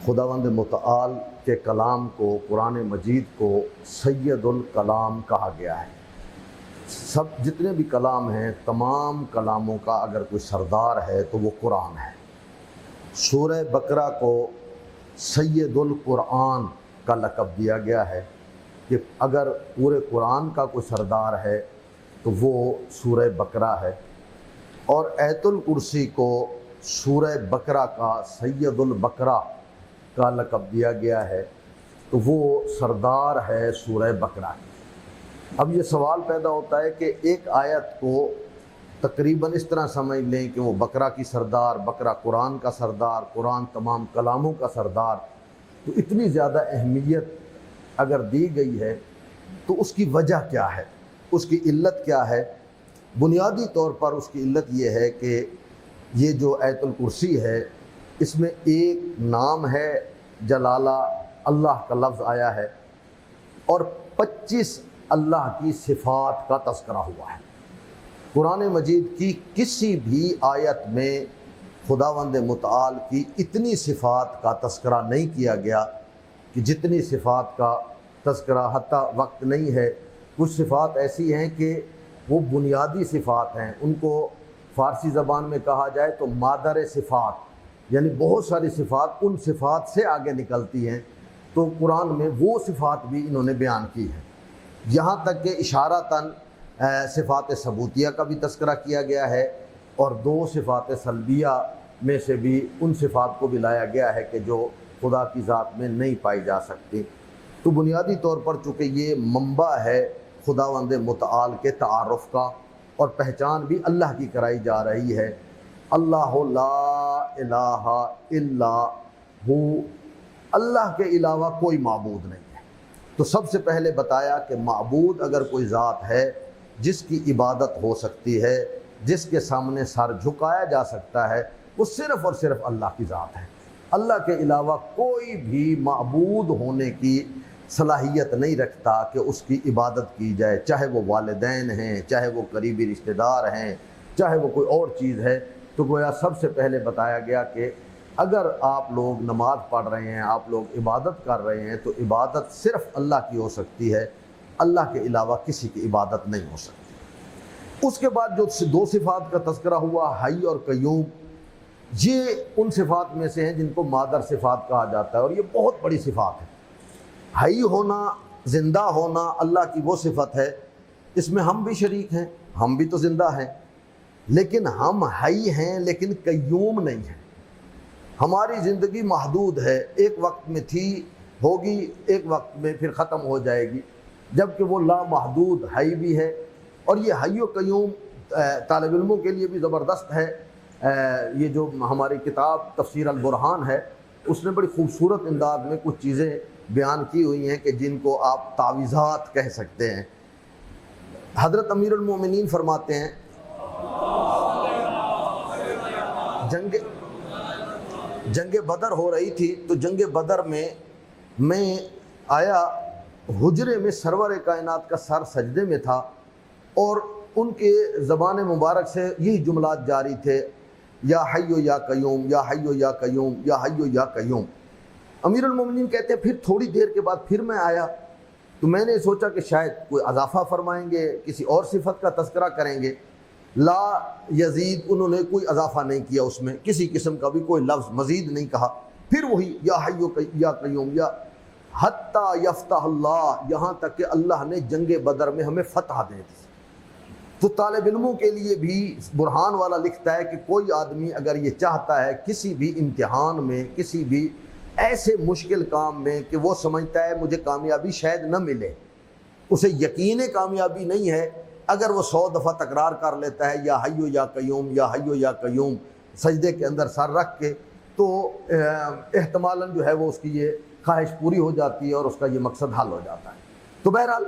खुदावंद मुतआल के कलाम को, कुरान मजीद को सैयदुल कलाम कहा गया है। सब जितने भी कलाम हैं, तमाम कलामों का अगर कोई सरदार है तो वो कुरान है। सूरह बकरा को सैयदुल कुरान का लक़ब दिया गया है कि अगर पूरे कुरान का कोई सरदार है तो वो सूरह बकरा है। और आयतुल कुर्सी को सूरह बकरा का सैयदुल बकरा का लक़ब दिया गया है, तो वो सरदार है सूरह बकरा की। अब ये सवाल पैदा होता है कि एक आयत को तकरीबन इस तरह समझ लें कि वो बकरा की सरदार, बकरा कुरान का सरदार, कुरान तमाम कलामों का सरदार, तो इतनी ज़्यादा अहमियत अगर दी गई है तो उसकी वजह क्या है, उसकी इल्लत क्या है? बुनियादी तौर पर उसकी इल्लत ये है कि ये जो आयतुल कुर्सी है इसमें एक नाम है जलाला, अल्लाह का लफ्ज़ आया है, और 25 अल्लाह की सिफ़ात का तज़किरा हुआ है। कुरान मजीद की किसी भी आयत में खुदावंद मुतआल की इतनी सिफ़ात का तज़किरा नहीं किया गया कि जितनी सिफ़ात का तज़किरा, हत्ता वक्त नहीं है। कुछ सिफ़ात ऐसी हैं कि वो बुनियादी सिफ़ात हैं, उनको फ़ारसी ज़बान में कहा जाए तो मादर सिफ़ात, यानी बहुत सारी सिफ़ात उन सिफ़ात से आगे निकलती हैं। तो कुरान में वो सिफ़ात भी इन्होंने बयान की है। यहाँ तक कि इशारतन सिफ़ात सबूतिया का भी तज़किरा किया गया है, और 2 सिफ़ात सल्बिया में से भी उन सिफ़ात को भी लाया गया है कि जो खुदा की ज़ात में नहीं पाई जा सकती। तो बुनियादी तौर पर चूँकि ये मंबा है खुदावंद मुतआल के तारुफ़ का, और पहचान भी अल्लाह की कराई जा रही है। अल्लाह ला इलाहा इल्ला हू, अल्लाह के अलावा कोई माबूद नहीं है। तो सबसे पहले बताया कि माबूद अगर कोई ज़ात है जिसकी इबादत हो सकती है, जिसके सामने सर झुकाया जा सकता है, वो सिर्फ़ और सिर्फ अल्लाह की ज़ात है। अल्लाह के अलावा कोई भी माबूद होने की सलाहियत नहीं रखता कि उसकी इबादत की जाए, चाहे वो वालिदैन हैं, चाहे वो करीबी रिश्तेदार हैं, चाहे वो कोई और चीज़ है। तो गोया सबसे पहले बताया गया कि अगर आप लोग नमाज़ पढ़ रहे हैं, आप लोग इबादत कर रहे हैं, तो इबादत सिर्फ़ अल्लाह की हो सकती है, अल्लाह के अलावा किसी की इबादत नहीं हो सकती। उसके बाद जो 2 सिफ़ात का तज़किरा हुआ, हई और कय्यूम, ये उन सिफ़ात में से हैं जिनको मादर सिफ़ात कहा जाता है, और ये बहुत बड़ी सिफ़ात है। हई होना, ज़िंदा होना अल्लाह की वो सिफ़त है, इसमें हम भी शरीक हैं, हम भी तो ज़िंदा हैं, लेकिन हम हई हैं लेकिन कय्यूम नहीं हैं। हमारी ज़िंदगी महदूद है, एक वक्त में थी, होगी, एक वक्त में फिर ख़त्म हो जाएगी, जबकि वो लामहदूद हई भी है। और ये हई व कय्यूम तालिब इल्मों के लिए भी ज़बरदस्त है। ये जो हमारी किताब तफ़सीर अल बुरहान है, उसने बड़ी खूबसूरत अंदाज में कुछ चीज़ें बयान की हुई हैं कि जिनको आप तावीज़ात कह सकते हैं। हज़रत अमीरुल मोमिनीन फरमाते हैं, जंग बदर हो रही थी, तो जंग बदर में मैं आया, हुजरे में सरवर कायनात का सर सजदे में था, और उनके ज़बान मुबारक से यही जुमलात जारी थे, या हय्यो या कय्यूम, या हय्यो या कय्यूम, या हय्यो या कय्यूम। अमीरुल मोमिनीन कहते हैं फिर थोड़ी देर के बाद फिर मैं आया, तो मैंने सोचा कि शायद कोई अज़ाफ़ा फरमाएंगे, किसी और सिफ़त का तज़किरा करेंगे। ला यज़ीद, उन्होंने कोई अज़ाफ़ा नहीं किया, उसमें किसी किस्म का भी कोई लफ्ज़ मज़ीद नहीं कहा। फिर वही या हय्यो या कय्यूम, या हत्ता यफ्तह अल्लाह, यहाँ तक कि अल्लाह ने जंग बदर में हमें फ़तह दे दी। तो तालिब इल्मों के लिए भी बुरहान वाला लिखता है कि कोई आदमी अगर ये चाहता है किसी भी इम्तिहान में, किसी भी ऐसे मुश्किल काम में कि वो समझता है मुझे कामयाबी शायद न मिले, उसे यकीन कामयाबी नहीं है, अगर वो 100 दफ़ा तकरार कर लेता है या हय्यो या कय्यूम, या हय्यो या कय्यूम, सजदे के अंदर सर रख के, तो एहतमालन जो है वो उसकी ये ख्वाहिश पूरी हो जाती है और उसका ये मकसद हल हो जाता है। तो बहरहाल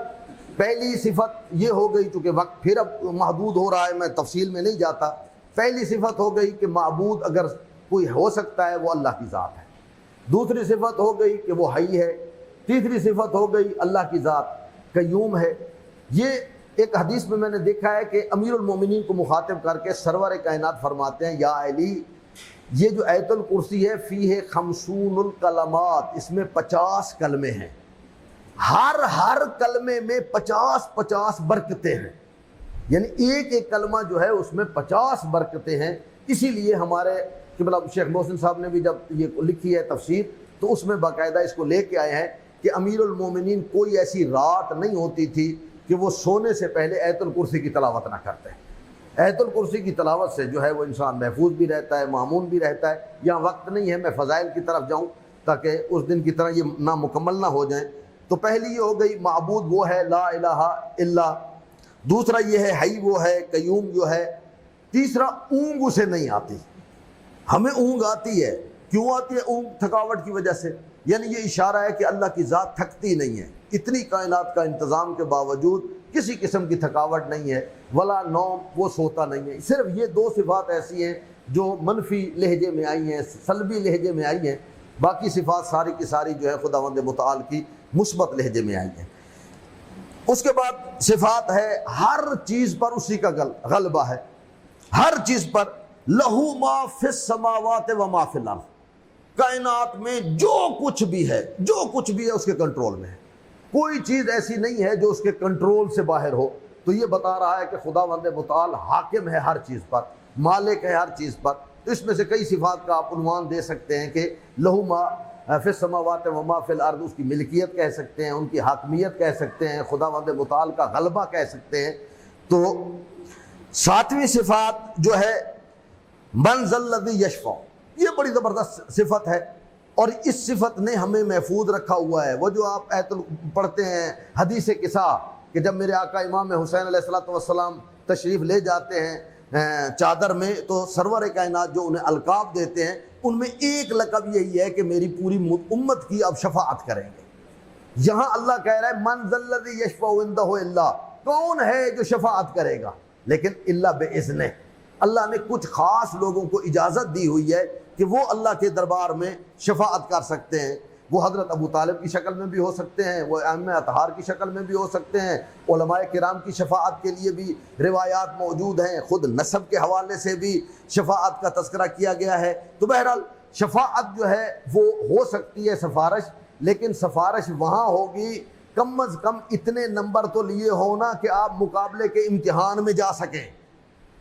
पहली सिफत ये हो गई, चूँकि वक्त फिर अब महदूद हो रहा है, मैं तफसील में नहीं जाता। पहली सिफत हो गई कि माबूद अगर कोई हो सकता है वो अल्लाह की ज़ात है। दूसरी सिफत हो गई कि वो हई है। तीसरी सिफत हो गई अल्लाह की ज़ात कय्यूम है। ये एक हदीस में मैंने देखा है कि अमीरुल मोमिनीन को मुखातिब करके सरवर कायनात फरमाते हैं, या अली, ये जो आयतुल कुर्सी है फी है खमसूनुल कलमात, इसमें 50 कलमे हैं, हर कलमे में 50-50 बरकतें हैं, यानी एक एक कलमा जो है उसमें 50 बरकतें हैं। इसीलिए हमारे किबला शेख मोहसिन साहब ने भी जब ये लिखी है तफसीर तो उसमें बाकायदा इसको लेके आए हैं कि अमीरुल मोमिनीन कोई ऐसी रात नहीं होती थी कि वो सोने से पहले आयतुल कुर्सी की तलावत ना करते हैं। आयतुल कुर्सी की तलावत से जो है वो इंसान महफूज भी रहता है, मामून भी रहता है। यहाँ वक्त नहीं है मैं फ़ज़ाइल की तरफ जाऊँ ताकि उस दिन की तरह ये ना मुकम्मल ना हो जाएँ। तो पहली ये हो गई माबूद वो है ला इलाहा इल्ला, दूसरा ये है हई वो है कयूम जो है, तीसरा ऊँग उसे नहीं आती, हमें ऊँग आती है। क्यों आती है ऊँग? थकावट की वजह से, यानी ये इशारा है कि अल्लाह की ज़ात थकती नहीं है, इतनी कायनात का इंतज़ाम के बावजूद किसी किस्म की थकावट नहीं है, वला नौम, वो सोता नहीं है। सिर्फ ये दो सिफ़ात ऐसी हैं जो मनफी लहजे में आई हैं, सल्बी लहजे में आई हैं, बाकी सिफ़ात सारी की सारी जो है खुदावंद मुताल की मुस्बत लहजे में आई हैं। उसके बाद सिफ़ात है हर चीज़ पर उसी का गलबा है, हर चीज़ पर। लहू मा फिस समावात व मा फिल अर्ज़, कायनात में जो कुछ भी है, जो कुछ भी है उसके कंट्रोल में है, कोई चीज़ ऐसी नहीं है जो उसके कंट्रोल से बाहर हो। तो ये बता रहा है कि खुदावंद मुताल हाकिम है हर चीज़ पर, मालिक है हर चीज़ पर। तो इसमें से कई सिफ़ात का आप उन्वान दे सकते हैं कि लहू मा फिस समावात व मा फिल अर्ज़, उसकी मिल्कियत कह सकते हैं, उनकी हाकमियत कह सकते हैं, खुदावंद मुताल का गलबा कह सकते हैं। तो सातवीं सिफ़ात जो है मन ज़ल्लज़ी यशफ़अ, ये बड़ी ज़बरदस्त सिफत है और इस सिफत ने हमें महफूज रखा हुआ है। वो जो आप आयतुल पढ़ते हैं हदीस किसा कि जब मेरे आका इमाम हुसैन अलैहिस्सलाम तशरीफ़ ले जाते हैं चादर में, तो सरवर कायनात जो उन्हें अलकाब देते हैं उनमें एक लक़ब यही है कि मेरी पूरी उम्मत की अब शफाअत करेंगे। यहाँ अल्लाह कह रहा है मन ज़ल्लज़ी यशफ़अु इंदहु इल्ला, कौन है जो शफाअत करेगा, लेकिन इल्ला बेइज़्निह, अल्लाह ने कुछ ख़ास लोगों को इजाज़त दी हुई है कि वो अल्लाह के दरबार में शफाअत कर सकते हैं। वो हज़रत अबू तालिब की शक्ल में भी हो सकते हैं, वो अम्मे अतहार की शक्ल में भी हो सकते हैं, उलमाए किराम की शफाअत के लिए भी रिवायात मौजूद हैं, ख़ुद नसब के हवाले से भी शफाअत का तज़किरा किया गया है। तो बहरहाल शफाअत जो है वो हो सकती है सिफारिश, लेकिन सिफारिश वहाँ होगी कम अज़ कम इतने नंबर तो लिए हो ना कि आप मुकाबले के इम्तिहान में जा सकें।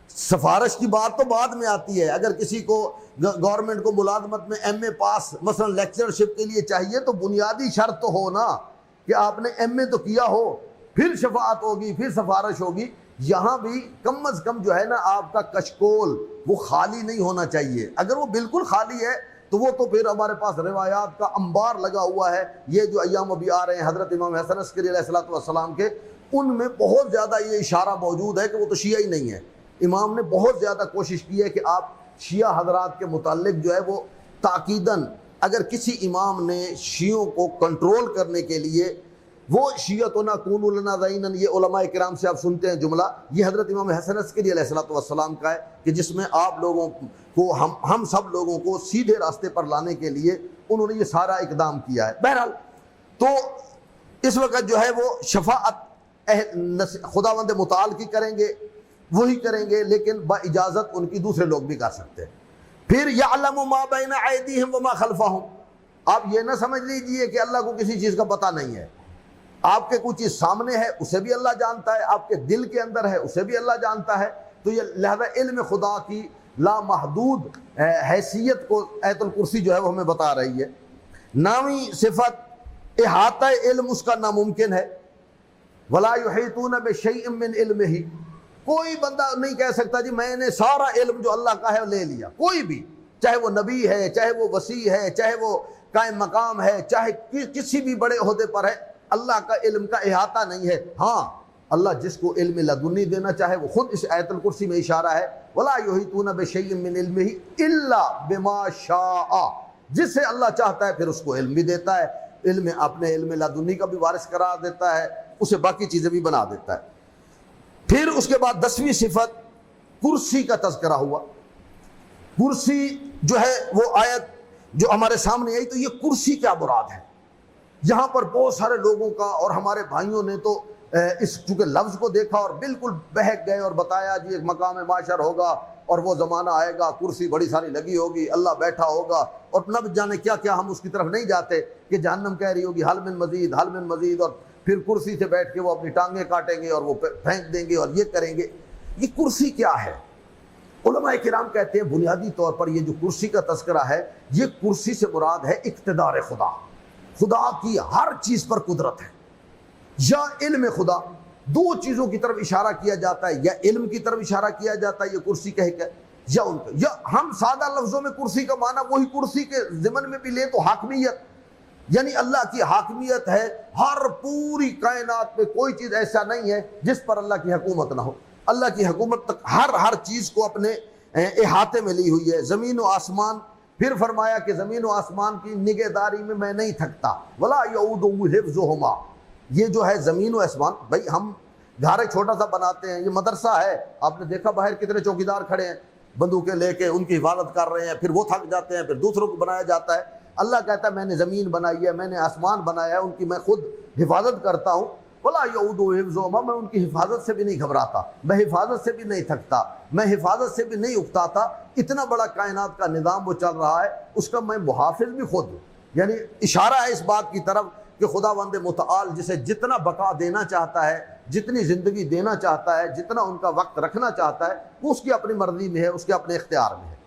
सिफारिश की बात तो बाद में आती है। अगर किसी को गवर्नमेंट को मुलाजमत में एमए पास मसलन लेक्चरशिप के लिए चाहिए तो बुनियादी शर्त तो हो ना कि आपने एमए तो किया हो, फिर शफाअत होगी, फिर सिफारिश होगी। यहाँ भी कम अज़ कम जो है ना आपका कशकोल वो खाली नहीं होना चाहिए। अगर वो बिल्कुल खाली है तो वो तो फिर हमारे पास रिवायात का अंबार लगा हुआ है। ये जो अय्याम अभी आ रहे हैं हज़रत इमाम हसन अस्करी अलैहिस्सलाम के, उनमें बहुत ज़्यादा ये इशारा मौजूद है कि वो तो शिया ही नहीं है। इमाम ने बहुत ज़्यादा कोशिश की है कि आप शिया हजरात के मुताल्लिक जो है वो ताकीदन, अगर किसी इमाम ने शियों को कंट्रोल करने के लिए वो शियतुना कूनू लना ज़ईनन, ये उलमाए किराम से आप सुनते हैं जुमला, ये हज़रत इमाम हसन अस्करी अलैहिस्सलाम का है कि जिसमें आप लोगों को हम सब लोगों को सीधे रास्ते पर लाने के लिए उन्होंने ये सारा इकदाम किया है। बहरहाल तो इस वक्त जो है वो शफाअत खुदावंद मुताल की करेंगे, वही करेंगे, लेकिन बाइजाज़त उनकी दूसरे लोग भी कर सकते हैं। फिर यअलमु मा बैना अयदीहिम व मा खल्फहुम, आप ये ना समझ लीजिए कि अल्लाह को किसी चीज़ का पता नहीं है। आपके कुछ चीज़ सामने है उसे भी अल्लाह जानता है, आपके दिल के अंदर है उसे भी अल्लाह जानता है। तो ये लिहाजा इल्म खुदा की लामहदूद हैसियत को आयतुल कुर्सी जो है वो हमें बता रही है। नामी सिफत इहाता इल्म उसका नामुमकिन है। वला युहीतून बिशैइन मिन इल्मिही, कोई बंदा नहीं कह सकता जी मैंने सारा इल्म जो अल्लाह का है ले लिया। कोई भी, चाहे वो नबी है, चाहे वो वसी है, चाहे वो कायम मकाम है, चाहे किसी भी बड़े ओहदे पर है, अल्लाह का इल्म का इहाता नहीं है। हाँ, अल्लाह जिसको इल्म लदुन्नी देना चाहे वो खुद इस आयतुल कुर्सी में इशारा है, वला युहीतून बिशैइन मिन इल्मिही इल्ला बिमा शाअ, जिससे अल्लाह चाहता है फिर उसको इल्म भी देता है, इल्म अपने इल्म लदुन्नी का भी वारिस करार देता है, उसे बाकी चीज़ें भी बना देता है। फिर उसके बाद 10वीं सिफत कुर्सी का तज़किरा हुआ। कुर्सी जो है वो आयत जो हमारे सामने आई, तो ये कुर्सी क्या मुराद है? यहाँ पर बहुत सारे लोगों का और हमारे भाइयों ने तो इस चूँकि लफ्ज़ को देखा और बिल्कुल बहक गए और बताया जी एक मकाम माशर होगा, और वो ज़माना आएगा, कुर्सी बड़ी सारी लगी होगी, अल्लाह बैठा होगा और न जाने क्या क्या, हम उसकी तरफ नहीं जाते कि जहन्नम कह रही होगी हल मिन मजीद, हल मिन मजीद, और फिर कुर्सी से बैठ के वो अपनी टांगें काटेंगे और वो फेंक देंगे और ये करेंगे। ये कुर्सी क्या है? उलमाए किराम कहते हैं बुनियादी तौर पर ये जो कुर्सी का तस्करा है, ये कुर्सी से मुराद है इक्तिदार खुदा, खुदा की हर चीज़ पर कुदरत है या इल्म खुदा। दो चीज़ों की तरफ इशारा किया जाता है, या इल्म की तरफ इशारा किया जाता है ये कुर्सी कह कर, या उनका, या हम सादा लफ्ज़ों में कुर्सी का माना वही कुर्सी के ज़िमन में भी ले तो हाकमियत, यानी अल्लाह की हाकमियत है। हर पूरी कायनात में कोई चीज़ ऐसा नहीं है जिस पर अल्लाह की हुकूमत ना हो। अल्लाह की हुकूमत तक हर चीज़ को अपने इहाते में ली हुई है, ज़मीन व आसमान। फिर फरमाया कि ज़मीन व आसमान की निगहदारी में मैं नहीं थकता, वला यऊदुहु हिफ्ज़ुहुमा। ये जो है ज़मीन व आसमान, भाई हम घर एक छोटा सा बनाते हैं, ये मदरसा है, आपने देखा बाहर कितने चौकीदार खड़े हैं बंदूकें लेके, उनकी हिफाजत कर रहे हैं, फिर वो थक जाते हैं, फिर दूसरों को बनाया जाता है। अल्लाह कहता है मैंने ज़मीन बनाई है, मैंने आसमान बनाया है, उनकी मैं खुद हिफाजत करता हूँ। वला यऊदुहु हिफ्ज़ुहुमा, मैं उनकी हिफाजत से भी नहीं घबराता, मैं हिफाजत से भी नहीं थकता, मैं हिफाजत से भी नहीं उकताता। इतना बड़ा कायनात का निज़ाम वो चल रहा है, उसका मैं मुहाफ़िज़ भी खुद हूँ। यानी इशारा है इस बात की तरफ कि खुदावंद मुतआल जिसे जितना बका देना चाहता है, जितनी ज़िंदगी देना चाहता है, जितना उनका वक्त रखना चाहता है, वो उसकी अपनी मर्जी में है, उसके अपने इख्तियार में है।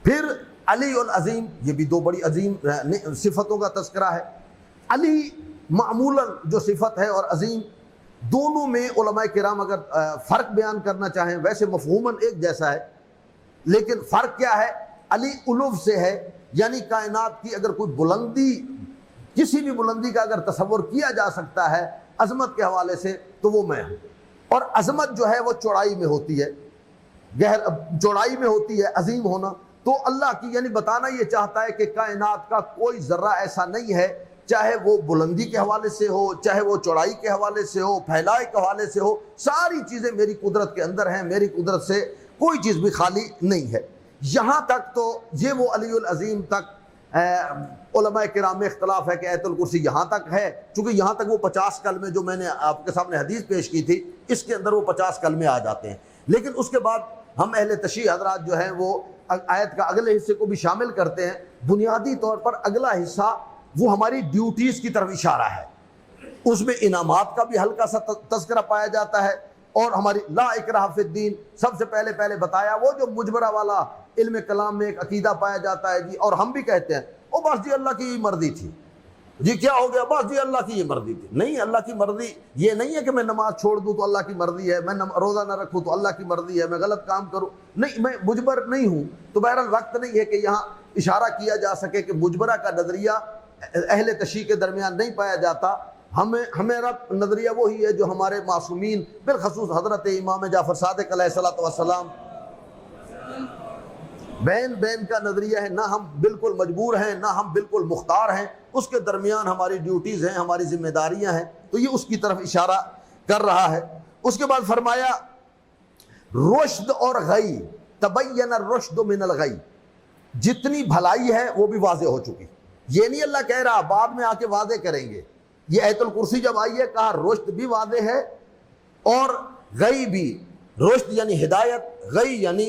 फिर अली और अजीम, ये भी दो बड़ी अजीम सिफतों का तस्करा है। अली मामूलन जो सिफत है और अजीम, दोनों में उलमाए किराम अगर फ़र्क बयान करना चाहें, वैसे मफ़हूमन एक जैसा है, लेकिन फ़र्क क्या है? अली उलूफ़ से है, यानी कायनात की अगर कोई बुलंदी, किसी भी बुलंदी का अगर तसव्वुर किया जा सकता है अज़मत के हवाले से, तो वो मैं हूँ। और अज़मत जो है वो चौड़ाई में होती है, चौड़ाई में होती है अजीम होना। तो अल्लाह की, यानी बताना ये चाहता है कि कायनात का कोई ज़र्रा ऐसा नहीं है, चाहे वो बुलंदी के हवाले से हो, चाहे वो चौड़ाई के हवाले से हो, फैलाए के हवाले से हो, सारी चीज़ें मेरी कुदरत के अंदर हैं, मेरी कुदरत से कोई चीज़ भी खाली नहीं है। यहाँ तक तो ये वो अलीउल अज़ीम तक उलमाए किराम में इख्तलाफ है कि आयतुल कुर्सी यहाँ तक है, चूँकि यहाँ तक वो 50 कलमे जो मैंने आपके सामने हदीस पेश की थी, इसके अंदर वो 50 कलमे आ जाते हैं। लेकिन उसके बाद हम अहले तशरीह हज़रात जो हैं वो आयत का अगले हिस्से को भी शामिल करते हैं। बुनियादी तौर पर अगला हिस्सा वो हमारी ड्यूटीज़ की तरफ इशारा है, उसमें इनामात का भी हल्का सा तज़किरा पाया जाता है, और हमारी ला इकराह फिद्दीन, सबसे पहले बताया वो जो मुजबरा वाला इल्म कलाम में एक अकीदा पाया जाता है जी, और हम भी कहते हैं ओ बस जी अल्लाह की मर्जी थी जी, क्या हो गया, बस जी अल्लाह की ये मर्जी थी। नहीं, अल्लाह की मर्जी ये नहीं है कि मैं नमाज छोड़ दूँ तो अल्लाह की मर्जी है, मैं रोज़ा ना रखूँ तो अल्लाह की मर्जी है, मैं गलत काम करूँ, नहीं, मैं मुजबर नहीं हूँ। तो बहरहाल वक्त नहीं है कि यहाँ इशारा किया जा सके कि मुजबरा का नज़रिया अहले तशरीह के दरमियान नहीं पाया जाता। हमारा नज़रिया वही है जो हमारे मासूमीन, बिलखसूस हज़रत इमाम जाफ़र सादिक़ अलैहिस्सलातु वस्सलाम, बैन का नज़रिया है। ना हम बिल्कुल मजबूर हैं, ना हम बिल्कुल मुख्तार हैं, उसके दरमियान हमारी ड्यूटीज़ हैं, हमारी जिम्मेदारियां हैं। तो ये उसकी तरफ इशारा कर रहा है। उसके बाद फरमाया रुश्द और गई, तबय्यन रुश्द मिनल गई, जितनी भलाई है वो भी वाज़े हो चुकी। ये नहीं अल्लाह कह रहा बाद में आके वाज़े करेंगे। ये आयतुल कुर्सी जब आई है, कहा रुश्द भी वाज़े है और गई भी। रुश्द यानी हिदायत, गई यानी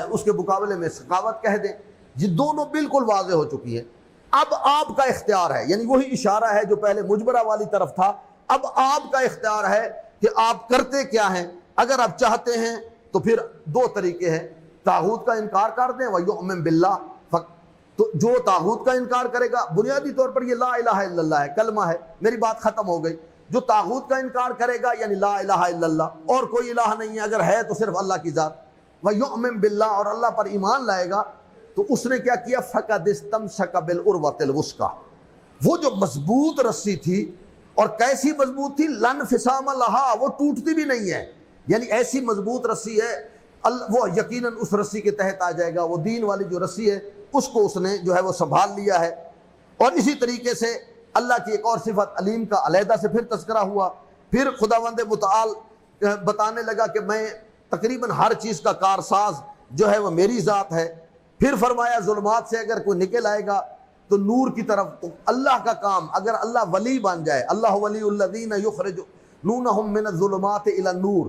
उसके मुकाबले में सकावत कह दें, ये दोनों बिल्कुल वाज़े हो चुकी है। अब आपका इख्तियार है, यानी वही इशारा है जो पहले मुजबरा वाली तरफ था। अब आपका इख्तियार है कि आप करते क्या हैं। अगर आप चाहते हैं तो फिर दो तरीके हैं, तागूत का इनकार कर दें, व युमिन बिल्लाह। तो जो तागूत का इनकार करेगा, बुनियादी तौर पर ये ला इलाहा इल्लल्लाह है, कलमा है, मेरी बात खत्म हो गई। जो तागूत का इनकार करेगा यानी ला इलाहा इल्लल्लाह, और कोई इलाह नहीं है, अगर है तो सिर्फ अल्लाह की ज़ात, व युमिन बिल्लाह, और अल्लाह पर ईमान लाएगा, तो उसने क्या किया, फ़क़द इस्तमसक बिल उर्वतिल वुस्का, वो जो मजबूत रस्सी थी, और कैसी मजबूत थी, लन फिसाम लहा, वो टूटती भी नहीं है, यानी ऐसी मजबूत रस्सी है, वो यकीनन उस रस्सी के तहत आ जाएगा। वो दीन वाली जो रस्सी है उसको उसने जो है वो संभाल लिया है। और इसी तरीके से अल्लाह की एक और सिफत अलीम का अलहदा से फिर तस्करा हुआ। फिर खुदावंद मुतआल बताने लगा कि मैं तकरीबन हर चीज़ का कारसाज जो है वह मेरी ज़ात है। फिर फरमाया ज़ुल्मात से अगर कोई निकल आएगा तो नूर की तरफ, तो अल्लाह का काम, अगर अल्लाह वली बन जाए, अल्लाह वलीउल्लज़ीना युखरिजूनहुम मिनज़्ज़ुलुमाति इलन नूर,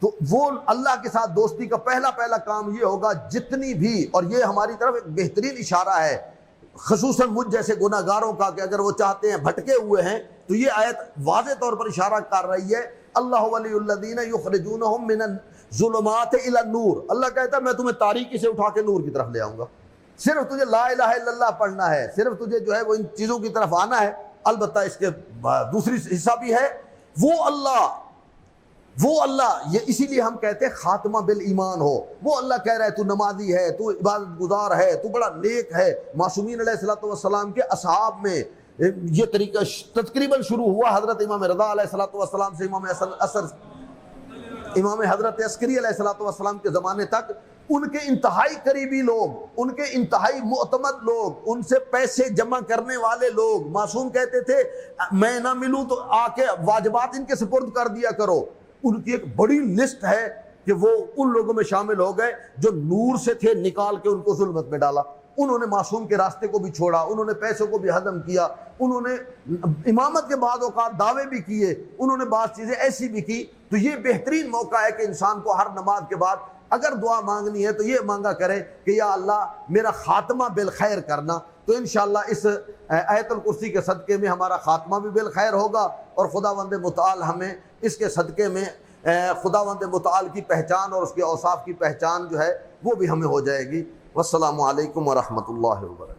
तो वो अल्लाह के साथ दोस्ती का पहला पहला काम ये होगा, जितनी भी, और ये हमारी तरफ एक बेहतरीन इशारा है खसूसन मुझ जैसे गुनाहगारों का, कि अगर वो चाहते हैं, भटके हुए हैं, तो ये आयत वाज़े तौर पर इशारा कर रही है, अल्लाह वलियुल्लज़ीना युखरिजूनहुम मिनज़्ज़ुलुमाति इला नूर। अल्लाह कहता है मैं तुम्हें तारीकी से उठा के नूर की तरफ ले आऊँगा। सिर्फ तुझे ला इलाहा इल्लल्लाह पढ़ना है, सिर्फ तुझे जो है वो इन चीज़ों की तरफ आना है। अलबत्ता इसके दूसरी हिस्सा भी है, वो अल्लाह, ये इसीलिए हम कहते हैं खात्मा बिल ईमान हो। वो अल्लाह कह रहा है तू नमाजी है, तू इबादत गुजार है, तू बड़ा नेक है। मासूमीन अलैहिस्सलातु वस्सलाम के असहाब में ये तरीका तकरीबन शुरू हुआ हज़रत इमाम रज़ा अलैहिस्सलातु वस्सलाम से इमाम हज़रत अस्करी अलैहिस्सलातु वस्सलाम के ज़माने तक उनके इंतहाई करीबी लोग, उनके इंतहाई मुअतमद लोग, उनसे पैसे जमा करने वाले लोग, मासूम कहते थे मैं ना मिलूँ तो आके वाजिबात इनके सुपुर्द कर दिया करो। उनकी एक बड़ी लिस्ट है कि वो उन लोगों में शामिल हो गए जो नूर से थे, निकाल के उनको जुल्मत में डाला। उन्होंने मासूम के रास्ते को भी छोड़ा, उन्होंने पैसों को भी हजम किया, उन्होंने इमामत के बाद औकात दावे भी किए, उन्होंने बात चीज़ें ऐसी भी की। तो ये बेहतरीन मौका है कि इंसान को हर नमाज के बाद अगर दुआ मांगनी है तो ये मांगा करे कि या अल्लाह मेरा खात्मा बिल खैर करना। तो इंशाअल्लाह इस आयतुल कुर्सी के सदक़े में हमारा खात्मा भी बिल खैर होगा और खुदावंद मुताल हमें इसके सदक़े में खुदावंद मुताल की पहचान और उसके औसाफ की पहचान जो है वो भी हमें हो जाएगी। वस्सलामु अलैकुम व रहमतुल्लाहि व बरकातहू।